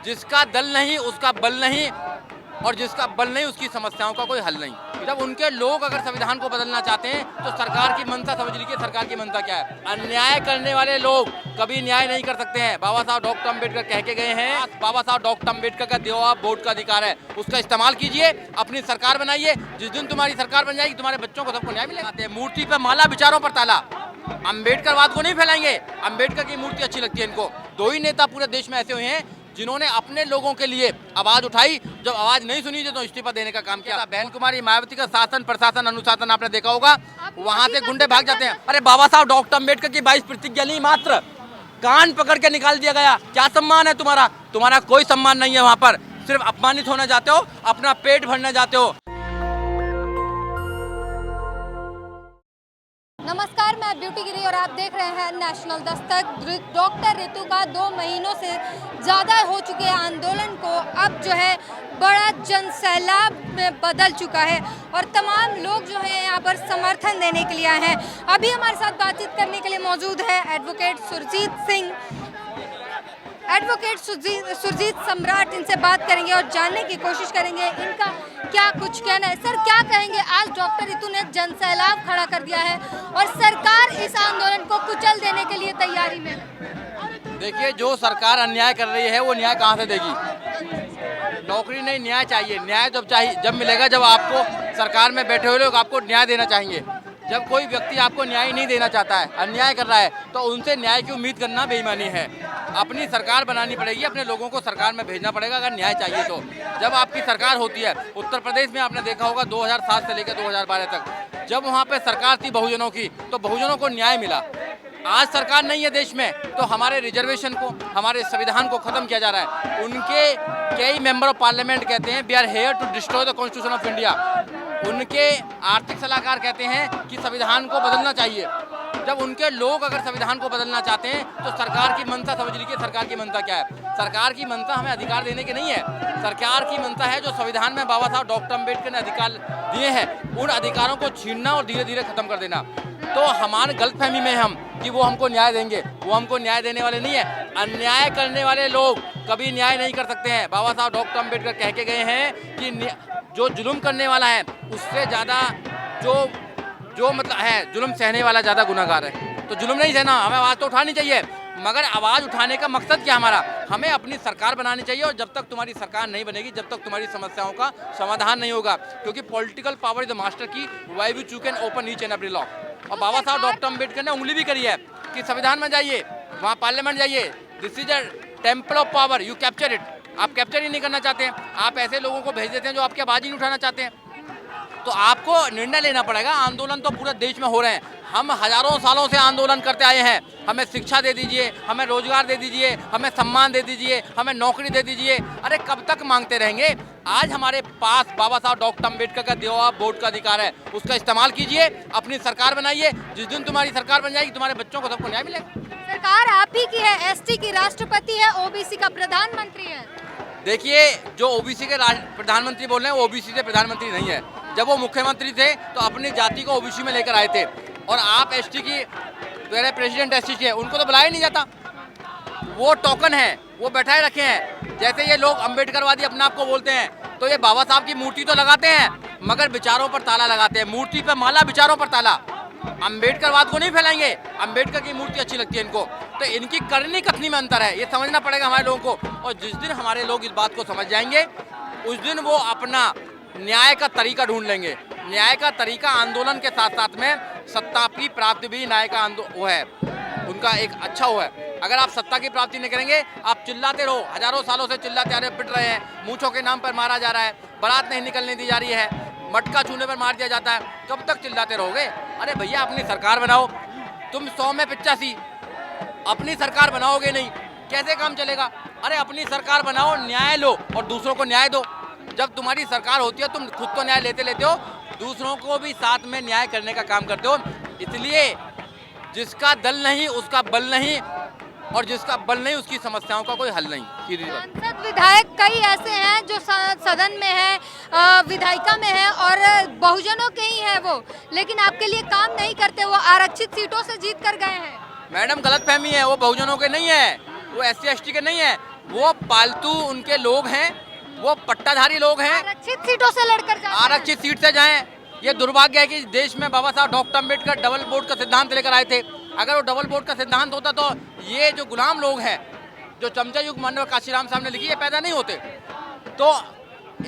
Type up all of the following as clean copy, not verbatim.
जिसका दल नहीं उसका बल नहीं, और जिसका बल नहीं उसकी समस्याओं का कोई हल नहीं। जब उनके लोग अगर संविधान को बदलना चाहते हैं तो सरकार की मंशा समझ लीजिए, सरकार की मंशा क्या है। अन्याय करने वाले लोग कभी न्याय नहीं कर सकते हैं। बाबा साहब डॉक्टर अम्बेडकर कह के गए हैं, बाबा साहब डॉक्टर अम्बेडकर का दिया हुआ वोट का अधिकार है, उसका इस्तेमाल कीजिए, अपनी सरकार बनाइए। जिस दिन तुम्हारी सरकार बन जाएगी तुम्हारे बच्चों को सबको न्याय मिलेगा। मूर्ति पर माला, विचारों पर ताला। अम्बेडकरवाद को नहीं फैलाएंगे। अम्बेडकर की मूर्ति अच्छी लगती है इनको। दो ही नेता पूरे देश में ऐसे हुए हैं जिन्होंने अपने लोगों के लिए आवाज उठाई, जब आवाज नहीं सुनी तो इस्तीफा देने का काम किया। बहन कुमारी मायावती का शासन, प्रशासन, अनुशासन आपने देखा होगा, वहां से गुंडे भाग जाते हैं। अरे बाबा साहब डॉक्टर अम्बेडकर की 22 प्रतिज्ञा नहीं, मात्र कान पकड़ के निकाल दिया गया। क्या सम्मान है तुम्हारा? तुम्हारा कोई सम्मान नहीं है। वहां पर सिर्फ अपमानित होना जाते हो, अपना पेट भरना जाते हो। नमस्कार, मैं ब्यूटी गिरी और आप देख रहे हैं नेशनल दस्तक। डॉक्टर रितु का 2 महीनों से ज़्यादा हो चुके आंदोलन को अब जो है बड़ा जनसैलाब में बदल चुका है और तमाम लोग जो हैं यहाँ पर समर्थन देने के लिए आए हैं। अभी हमारे साथ बातचीत करने के लिए मौजूद है एडवोकेट सुरजीत सिंह, एडवोकेट सुरजीत सम्राट। इनसे बात करेंगे और जानने की कोशिश करेंगे इनका क्या कुछ कहना है। सर, क्या कहेंगे? आज डॉक्टर रितु ने जनसैलाब खड़ा कर दिया है और सरकार इस आंदोलन को कुचल देने के लिए तैयारी में। देखिए, जो सरकार अन्याय कर रही है वो न्याय कहाँ से देगी? नौकरी नहीं, न्याय चाहिए। न्याय जब मिलेगा जब आपको सरकार में बैठे हुए लोग आपको न्याय देना चाहेंगे। जब कोई व्यक्ति आपको न्याय नहीं देना चाहता है, अन्याय कर रहा है, तो उनसे न्याय की उम्मीद करना बेईमानी है। अपनी सरकार बनानी पड़ेगी, अपने लोगों को सरकार में भेजना पड़ेगा अगर न्याय चाहिए तो। जब आपकी सरकार होती है, उत्तर प्रदेश में आपने देखा होगा 2007 से लेकर 2012 तक, जब वहाँ पे सरकार थी बहुजनों की, तो बहुजनों को न्याय मिला। आज सरकार नहीं है देश में, तो हमारे रिजर्वेशन को, हमारे संविधान को खत्म किया जा रहा है। उनके कई मेंबर ऑफ पार्लियामेंट कहते हैं we are here to destroy the constitution of India. उनके आर्थिक सलाहकार कहते हैं कि संविधान को बदलना चाहिए। जब उनके लोग अगर संविधान को बदलना चाहते हैं तो सरकार की मंशा समझ लीजिए, सरकार की मंशा क्या है। सरकार की मंशा हमें अधिकार देने की नहीं है। सरकार की मंशा है जो संविधान में बाबा साहब डॉक्टर अम्बेडकर ने अधिकार दिए हैं, उन अधिकारों को छीनना और धीरे धीरे खत्म कर देना। तो हमारे गलतफहमी में हम कि वो हमको न्याय देंगे, वो हमको न्याय देने वाले नहीं है। अन्याय करने वाले लोग कभी न्याय नहीं कर सकते हैं। बाबा साहब डॉक्टर अम्बेडकर कह के गए हैं कि जो जुल्म करने वाला है उससे ज़्यादा जो मतलब है, जुल्म सहने वाला ज़्यादा गुनहगार है। तो जुल्म नहीं सहना, हमें आवाज़ तो उठानी चाहिए। मगर आवाज़ उठाने का मकसद क्या हमारा? हमें अपनी सरकार बनानी चाहिए, और जब तक तुम्हारी सरकार नहीं बनेगी, जब तक तुम्हारी समस्याओं का समाधान नहीं होगा, क्योंकि political power is the master key, by which you can open each and every lock. और बाबा साहब डॉक्टर अम्बेडकर ने उंगली भी करी है कि संविधान में जाइए, वहाँ पार्लियामेंट जाइए, this is a temple of power, you capture it. आप कैप्चर ही नहीं करना चाहते हैं, आप ऐसे लोगों को भेज देते हैं जो आपकी आवाज़ ही नहीं उठाना चाहते हैं। तो आपको निर्णय लेना पड़ेगा। आंदोलन तो पूरे देश में हो रहे हैं, हम हजारों सालों से आंदोलन करते आए हैं। हमें शिक्षा दे दीजिए, हमें रोजगार दे दीजिए, हमें सम्मान दे दीजिए, हमें नौकरी दे दीजिए। अरे कब तक मांगते रहेंगे? आज हमारे पास बाबा साहब डॉक्टर अम्बेडकर का दिया हुआ वोट का अधिकार है, उसका इस्तेमाल कीजिए, अपनी सरकार बनाइए। जिस दिन तुम्हारी सरकार बन जाएगी तुम्हारे बच्चों को सबको न्याय मिलेगा। सरकार आप ही की है, एसटी की राष्ट्रपति है, ओबीसी का प्रधानमंत्री है। देखिए, जो ओबीसी के प्रधानमंत्री बोल रहे हैं वो ओबीसी से प्रधानमंत्री नहीं है। जब वो मुख्यमंत्री थे तो अपनी जाति को ओबीसी में लेकर आए थे, और आप एसटी की प्रेसिडेंट एसटी के, उनको तो बुलाया नहीं जाता। वो टोकन है, वो बैठाए रखे हैं। जैसे ये लोग अम्बेडकरवादी अपने आप को बोलते हैं, तो ये बाबा साहब की मूर्ति तो लगाते हैं मगर विचारों पर ताला लगाते हैं। मूर्ति पे माला, विचारों पर ताला। अम्बेडकरवाद को नहीं फैलाएंगे। अम्बेडकर की मूर्ति अच्छी लगती है इनको, तो इनकी करनी कथनी में अंतर है, ये समझना पड़ेगा हमारे लोगों को। और जिस दिन हमारे लोग इस बात को समझ जाएंगे, उस दिन वो अपना न्याय का तरीका ढूंढ लेंगे। न्याय का तरीका आंदोलन के साथ साथ में सत्ता की प्राप्ति भी न्याय का वो है, उनका एक अच्छा वो है। अगर आप सत्ता की प्राप्ति नहीं करेंगे, आप चिल्लाते रहो, हजारों सालों से चिल्लाते आ रहे, पिट रहे हैं, मूंछों के नाम पर मारा जा रहा है, बारात नहीं निकलने दी जा रही है, मटका छूने पर मार दिया जाता है, कब तक चिल्लाते रहोगे? अरे भैया, अपनी सरकार बनाओ। तुम 100 में 85, अपनी सरकार बनाओगे नहीं, कैसे काम चलेगा? अरे अपनी सरकार बनाओ, न्याय लो और दूसरों को न्याय दो। जब तुम्हारी सरकार होती है, तुम खुद तो न्याय लेते हो, दूसरों को भी साथ में न्याय करने का काम करते हो। इसलिए जिसका दल नहीं उसका बल नहीं, और जिसका बल नहीं उसकी समस्याओं का कोई हल नहीं। सांसद विधायक कई ऐसे हैं जो सदन में है, विधायिका में है और बहुजनों के ही है वो, लेकिन आपके लिए काम नहीं करते। वो आरक्षित सीटों से जीत कर गए हैं। मैडम, गलतफहमी है, वो बहुजनों के नहीं है, वो SC ST के नहीं है, वो पालतू उनके लोग हैं, वो पट्टाधारी लोग हैं, आरक्षित सीटों से लड़कर जाते हैं। आरक्षित सीट से जाएं। ये दुर्भाग्य है कि देश में बाबा साहब डॉक्टर अम्बेडकर डबल वोट का सिद्धांत लेकर आए थे। अगर वो डबल वोट का सिद्धांत होता तो ये जो गुलाम लोग हैं, जो चमचा युग मानव काशीराम साहब ने लिखी, ये पैदा नहीं होते। तो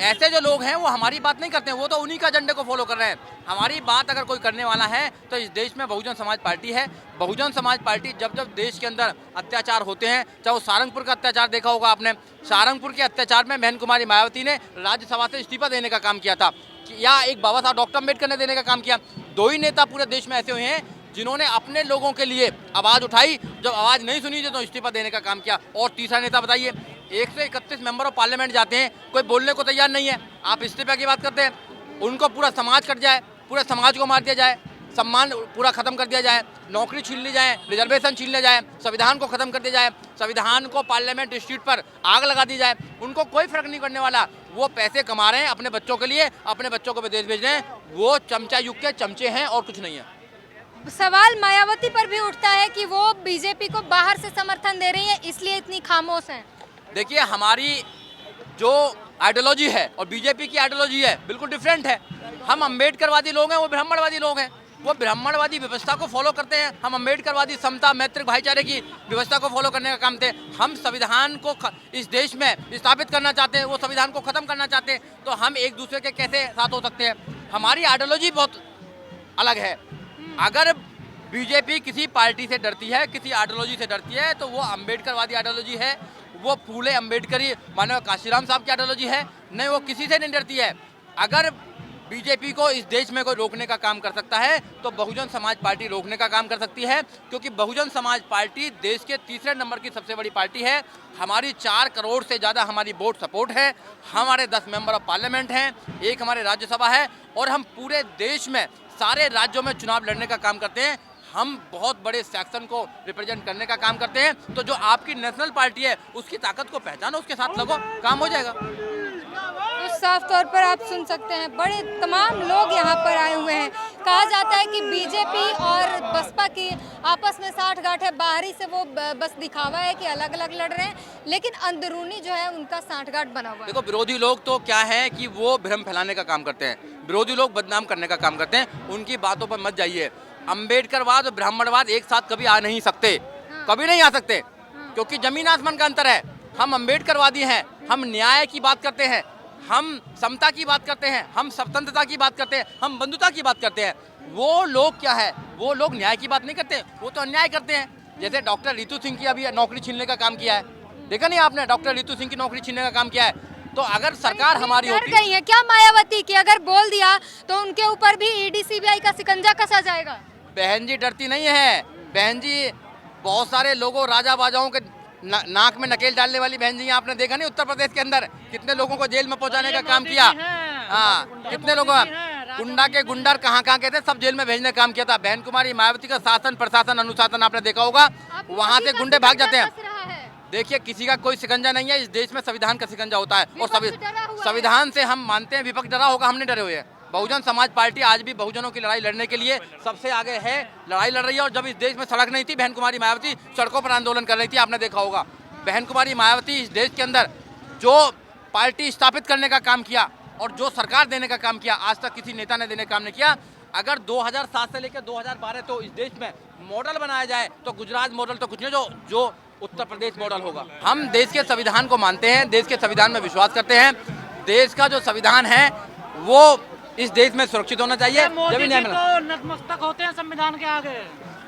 ऐसे जो लोग हैं वो हमारी बात नहीं करते हैं, वो तो उन्हीं का एजेंडे को फॉलो कर रहे हैं। हमारी बात अगर कोई करने वाला है तो इस देश में बहुजन समाज पार्टी है। बहुजन समाज पार्टी जब जब देश के अंदर अत्याचार होते हैं, चाहे वो सारंगपुर का अत्याचार देखा होगा आपने, सारंगपुर के अत्याचार में बहन कुमारी मायावती ने राज्यसभा से इस्तीफा देने का काम किया था, या एक बाबा साहब डॉक्टर अम्बेडकर ने देने का काम किया। दो ही नेता पूरे देश में ऐसे हुए हैं जिन्होंने अपने लोगों के लिए आवाज़ उठाई, जब आवाज़ नहीं सुनी तो इस्तीफा देने का काम किया। और तीसरा नेता बताइए, 131 मेंबर ऑफ पार्लियामेंट जाते हैं, कोई बोलने को तैयार नहीं है। आप इस्तीफा की बात करते हैं, उनको पूरा समाज कट जाए, पूरे समाज को मार दिया जाए, सम्मान पूरा खत्म कर दिया जाए, नौकरी छीन ली जाए, रिजर्वेशन छीन लिया जाए, संविधान को खत्म कर दिया जाए, संविधान को पार्लियामेंट स्ट्रीट पर आग लगा दी जाए, उनको कोई फर्क नहीं पड़ने वाला। वो पैसे कमा रहे हैं अपने बच्चों के लिए, अपने बच्चों को विदेश भेज रहे हैं। वो चमचा युग के चमचे हैं और कुछ नहीं है। सवाल मायावती पर भी उठता है कि वो बीजेपी को बाहर से समर्थन दे रही है, इसलिए इतनी खामोश हैं। देखिए, हमारी जो आइडियोलॉजी है और बीजेपी की आइडियोलॉजी है बिल्कुल डिफरेंट है। हम अम्बेडकरवादी लोग हैं, वो ब्राह्मणवादी लोग हैं। वो ब्राह्मणवादी व्यवस्था को फॉलो करते हैं, हम अम्बेडकरवादी समता मैत्री भाईचारे की व्यवस्था को फॉलो करने का काम थे। हम संविधान को इस देश में स्थापित करना चाहते हैं, वो संविधान को खत्म करना चाहते हैं। तो हम एक दूसरे के कैसे साथ हो सकते हैं? हमारी आइडियोलॉजी बहुत अलग है। अगर बीजेपी किसी पार्टी से डरती है, किसी आइडियोलॉजी से डरती है, तो वो अम्बेडकरवादी आइडियोलॉजी है, वो फूले अम्बेडकरी मानव काशीराम साहब की आइडियोलॉजी है। नहीं, वो किसी से नहीं डरती है। अगर बीजेपी को इस देश में कोई रोकने का काम कर सकता है तो बहुजन समाज पार्टी रोकने का काम कर सकती है, क्योंकि बहुजन समाज पार्टी देश के तीसरे नंबर की सबसे बड़ी पार्टी है। हमारी 4 करोड़ से ज़्यादा हमारी वोट सपोर्ट है, हमारे 10 मेंबर ऑफ पार्लियामेंट हैं, एक हमारे राज्यसभा है, और हम पूरे देश में सारे राज्यों में चुनाव लड़ने का काम करते हैं। हम बहुत बड़े सेक्शन को रिप्रेजेंट करने का काम करते हैं। तो जो आपकी नेशनल पार्टी है उसकी ताकत को पहचानो, उसके साथ लगो, काम हो जाएगा। तो साफ तौर पर आप सुन सकते हैं, बड़े तमाम लोग यहाँ पर आए हुए हैं। कहा जाता है कि बीजेपी और बसपा की आपस में साठगांठ है। बाहरी से वो बस दिखावा है कि अलग अलग लड़ रहे हैं, लेकिन अंदरूनी जो है उनका साठगांठ बना हुआ है। देखो, विरोधी लोग तो क्या है कि वो भ्रम फैलाने का काम करते हैं, विरोधी लोग बदनाम करने का काम करते हैं। उनकी बातों पर मत जाइए। अम्बेडकरवाद और ब्राह्मणवाद एक साथ कभी आ नहीं सकते, कभी नहीं आ सकते, क्योंकि जमीन आसमान का अंतर है। हम अम्बेडकरवादी हैं, हम न्याय की बात करते हैं, हम समता की बात करते हैं, हम स्वतंत्रता की बात करते हैं, हम बंधुता की बात करते हैं। वो लोग क्या है, वो लोग न्याय की बात नहीं करते, वो तो अन्याय करते हैं। जैसे डॉक्टर रितु सिंह की अभी नौकरी छीनने का काम किया है, देखा नहीं आपने? डॉक्टर रितु सिंह की नौकरी छीनने का काम किया है। तो अगर सरकार हमारी डर होती गई है क्या मायावती की? अगर बोल दिया तो उनके ऊपर भी ईडी सीबीआई का शिकंजा कसा जाएगा? बहन जी डरती नहीं है। बहन जी बहुत सारे लोगों, राजा बाजाओं के नाक में नकेल डालने वाली बहन जी आपने देखा नहीं? उत्तर प्रदेश के अंदर कितने लोगों को जेल में पहुंचाने का काम किया। हाँ, कितने लोगों, गुंडा के गुंडर कहाँ के थे, सब जेल में भेजने का काम किया था। बहन कुमारी मायावती का शासन, प्रशासन, अनुशासन आपने देखा होगा, वहाँ से गुंडे भाग जाते हैं। देखिए, किसी का कोई शिकंजा नहीं है इस देश में, संविधान का शिकंजा होता है, और संविधान से हम मानते हैं। विपक्ष डरा होगा, हम नहीं डरे हुए हैं। बहुजन समाज पार्टी आज भी बहुजनों की लड़ाई लड़ने के लिए सबसे आगे है, लड़ाई लड़ रही है। और जब इस देश में सड़क नहीं थी, बहन कुमारी मायावती सड़कों पर आंदोलन कर रही थी, आपने देखा होगा। बहन कुमारी मायावती इस देश के अंदर जो पार्टी स्थापित करने का काम किया और जो सरकार देने का काम किया, आज तक किसी नेता ने देने का काम नहीं किया। अगर 2007 से लेकर 2012 तो इस देश में मॉडल बनाया जाए तो गुजरात मॉडल तो कुछ नहीं, जो उत्तर प्रदेश मॉडल होगा। हम देश के संविधान को मानते हैं, देश के संविधान में विश्वास करते हैं। देश का जो संविधान है वो इस देश में सुरक्षित होना चाहिए। जब न्याय मिला, नतमस्तक होते हैं संविधान के आगे।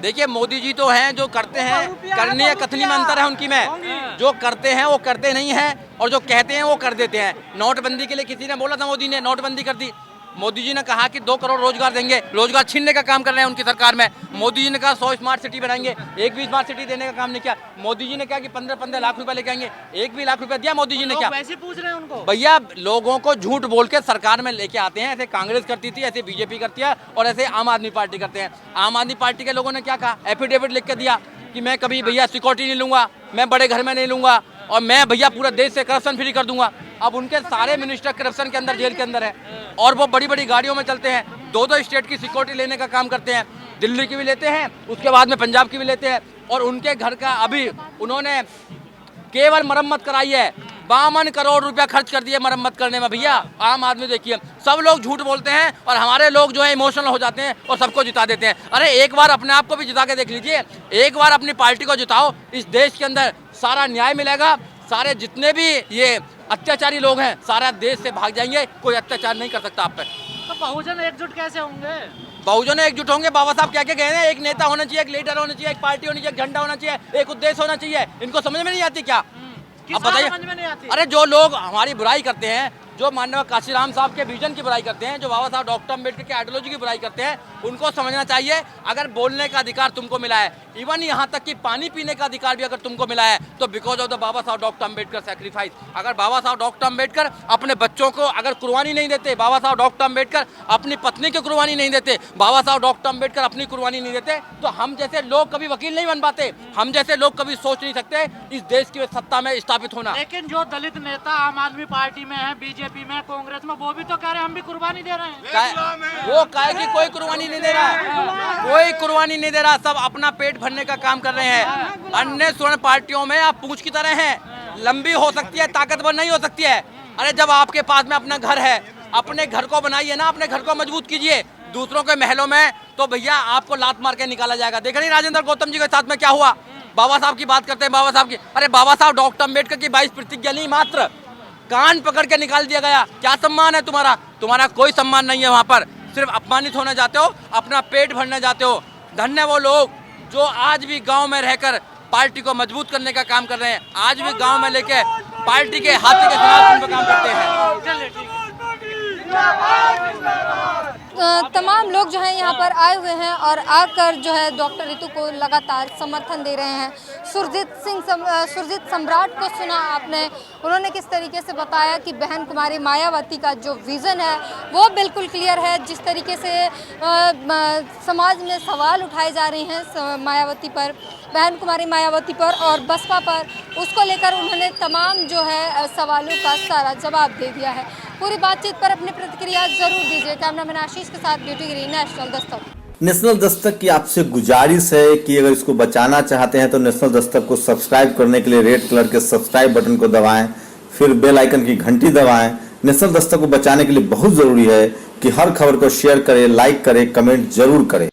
देखिए, मोदी जी तो हैं जो करते हैं, करनी या कथनी में अंतर है उनकी में। जो करते हैं वो करते नहीं हैं, और जो कहते हैं वो कर देते हैं। नोटबंदी के लिए किसी ने बोला था, मोदी ने नोटबंदी कर दी। मोदी जी ने कहा कि 2 करोड़ रोजगार देंगे, रोजगार छीनने का काम कर रहे हैं उनकी सरकार में। मोदी जी ने कहा 100 स्मार्ट सिटी बनाएंगे, एक भी स्मार्ट सिटी देने का काम नहीं किया। मोदी जी ने कहा कि 15-15 लाख रुपए लेके आएंगे, एक भी लाख रुपए दिया मोदी जी ने? क्या वैसे पूछ रहे हैं उनको? भैया, लोगों को झूठ बोल के सरकार में लेके आते हैं। ऐसे कांग्रेस करती थी, ऐसे बीजेपी करती है, और ऐसे आम आदमी पार्टी करते हैं। आम आदमी पार्टी के लोगों ने क्या कहा? एफिडेविट लिख के दिया कि मैं कभी भैया सिक्योरिटी नहीं लूंगा, मैं बड़े घर में नहीं लूंगा, और मैं भैया पूरा देश से करप्शन फ्री कर दूंगा। अब उनके सारे मिनिस्टर करप्शन के अंदर, जेल के अंदर है, और वो बड़ी बड़ी गाड़ियों में चलते हैं, 2-2 स्टेट की सिक्योरिटी लेने का काम करते हैं। दिल्ली की भी लेते हैं, उसके बाद में पंजाब की भी लेते हैं। और उनके घर का अभी उन्होंने केवल मरम्मत कराई है। 52 करोड़ रुपया खर्च कर दिए मरम्मत करने में भैया। आम आदमी देखिए, सब लोग झूठ बोलते हैं और हमारे लोग जो है इमोशनल हो जाते हैं और सबको जिता देते हैं। अरे एक बार अपने आप को भी जिता के देख लीजिए, एक बार अपनी पार्टी को जिताओ, इस देश के अंदर सारा न्याय मिलेगा। सारे जितने भी ये अत्याचारी लोग हैं सारा देश से भाग जाएंगे, कोई अत्याचार नहीं कर सकता आप पर। तो बहुजन एकजुट कैसे होंगे? बहुजन एकजुट होंगे। बाबा साहब क्या क्या कह रहे हैं, एक नेता होना चाहिए, एक लीडर होना चाहिए, एक पार्टी होनी चाहिए, एक झंडा होना चाहिए, एक उद्देश्य होना चाहिए। इनको समझ में नहीं आती क्या? अब बताइए। समझ में नहीं आती। अरे जो लोग हमारी बुराई करते हैं, जो माननीय काशीराम साहब के विजन की बुराई करते हैं, जो बाबा साहब डॉक्टर अम्बेडकर के आइडियोलॉजी की बुराई करते हैं, उनको समझना चाहिए अगर बोलने का अधिकार तुमको मिला है, इवन यहाँ तक कि पानी पीने का अधिकार भी अगर तुमको मिला है, तो बिकॉज ऑफ द बाबा साहब डॉक्टर अम्बेडकर सैक्रिफाइस। अगर बाबा साहब डॉक्टर अम्बेडकर अपने बच्चों को अगर कुर्बानी नहीं देते, बाबा साहब डॉक्टर अम्बेडकर अपनी पत्नी की कुर्बानी नहीं देते, बाबा साहब डॉक्टर अम्बेडकर अपनी कुर्बानी नहीं देते, तो हम जैसे लोग कभी वकील नहीं बन पाते, हम जैसे लोग कभी सोच नहीं सकते इस देश की सत्ता में स्थापित होना। लेकिन जो दलित नेता आम आदमी पार्टी में है, बीजेपी में, कांग्रेस में, वो भी तो कह रहे हैं हम भी कुर्बानी दे रहे हैं। वो काहे की कोई कुर्बानी नहीं दे रहा, कोई कुर्बानी नहीं दे रहा, सब अपना पेट भरने का काम कर रहे हैं। अन्य स्वर्ण पार्टियों में आप पूंछ की तरह हैं, लंबी हो सकती है, ताकतवर नहीं हो सकती है। अरे जब आपके पास में अपना घर है, अपने घर को बनाइए ना, अपने घर को मजबूत कीजिए। दूसरों के महलों में तो भैया आपको लात मार के निकाला जाएगा। देखा नहीं राजेंद्र गौतम जी के साथ में क्या हुआ? बाबा साहब की बात करते हैं, बाबा साहब की, अरे बाबा साहब डॉक्टर अम्बेडकर की 22 प्रतिज्ञा नहीं, मात्र कान पकड़ के निकाल दिया गया। क्या सम्मान है तुम्हारा? तुम्हारा कोई सम्मान नहीं है वहाँ पर, सिर्फ अपमानित होने जाते हो, अपना पेट भरने जाते हो। धन्य वो लोग जो आज भी गांव में रहकर पार्टी को मजबूत करने का काम कर रहे हैं, आज भी गांव में लेके पार्टी के हाथी के खिलाफ काम करते हैं। तमाम लोग जो हैं यहाँ पर आए हुए हैं और आकर जो है डॉक्टर रितु को लगातार समर्थन दे रहे हैं। सुरजीत सम्राट को सुना आपने, उन्होंने किस तरीके से बताया कि बहन कुमारी मायावती का जो विज़न है वो बिल्कुल क्लियर है। जिस तरीके से समाज में सवाल उठाए जा रहे हैं मायावती पर, बहन कुमारी मायावती पर और बसपा पर, उसको लेकर उन्होंने तमाम जो है सवालों का सारा जवाब दे दिया है। पूरी बातचीत पर अपनी प्रतिक्रिया जरूर दीजिए। कैमरामैन आशीष के साथ ब्यूटी गिरी, नेशनल दस्तक। नेशनल दस्तक की आपसे गुजारिश है कि अगर इसको बचाना चाहते हैं तो नेशनल दस्तक को सब्सक्राइब करने के लिए रेड कलर के सब्सक्राइब बटन को दबाएं, फिर बेल आइकन की घंटी दबाएं। नेशनल दस्तक को बचाने के लिए बहुत जरूरी है कि हर खबर को शेयर करें, लाइक करें, कमेंट जरूर करें।